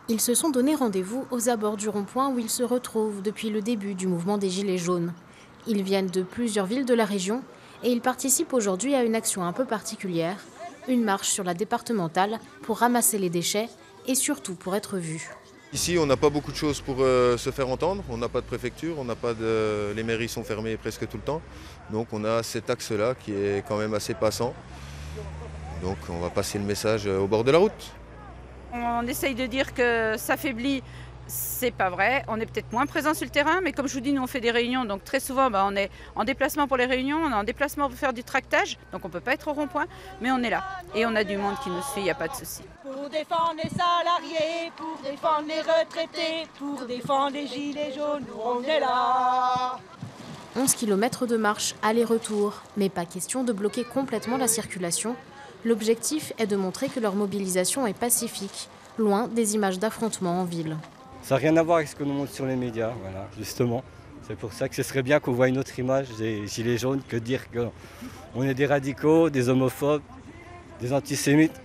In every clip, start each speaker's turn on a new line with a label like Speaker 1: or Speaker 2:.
Speaker 1: Ils se sont donné rendez-vous aux abords du rond-point où ils se retrouvent depuis le début du mouvement des Gilets jaunes. Ils viennent de plusieurs villes de la région et ils participent aujourd'hui à une action un peu particulière, une marche sur la départementale pour ramasser les déchets et surtout pour être vus.
Speaker 2: Ici, on n'a pas beaucoup de choses pour se faire entendre. On n'a pas de préfecture, les mairies sont fermées presque tout le temps. Donc on a cet axe-là qui est quand même assez passant. Donc on va passer le message au bord de la route.
Speaker 3: On essaye de dire que ça faiblit, c'est pas vrai. On est peut-être moins présent sur le terrain, mais comme je vous dis, nous on fait des réunions, donc très souvent on est en déplacement pour les réunions, on est en déplacement pour faire du tractage, donc on ne peut pas être au rond-point, mais on est là. Et on a du monde qui nous suit, il n'y a pas de souci.
Speaker 4: Pour défendre les salariés, pour défendre les retraités, pour défendre les gilets jaunes, nous on est là.
Speaker 1: 11 km de marche, aller-retour, mais pas question de bloquer complètement la circulation. L'objectif est de montrer que leur mobilisation est pacifique, loin des images d'affrontements en ville.
Speaker 5: Ça n'a rien à voir avec ce que nous montre sur les médias, voilà, justement. C'est pour ça que ce serait bien qu'on voit une autre image des Gilets jaunes que dire qu'on est des radicaux, des homophobes, des antisémites,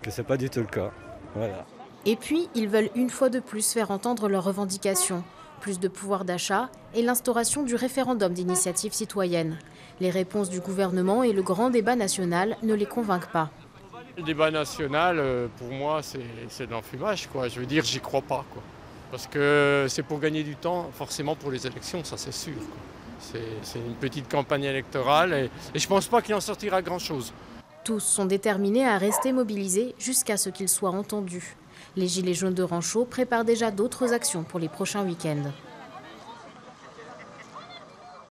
Speaker 5: que ce n'est pas du tout le cas. Voilà.
Speaker 1: Et puis, ils veulent une fois de plus faire entendre leurs revendications. Plus de pouvoir d'achat et l'instauration du référendum d'initiative citoyenne. Les réponses du gouvernement et le grand débat national ne les convainquent pas.
Speaker 6: Le débat national, pour moi, c'est de l'enfumage, quoi. Je veux dire, j'y crois pas, quoi. Parce que c'est pour gagner du temps, forcément pour les élections, ça c'est sûr, quoi. C'est une petite campagne électorale et je pense pas qu'il en sortira grand-chose.
Speaker 1: Tous sont déterminés à rester mobilisés jusqu'à ce qu'ils soient entendus. Les Gilets jaunes de Ranchot préparent déjà d'autres actions pour les prochains week-ends.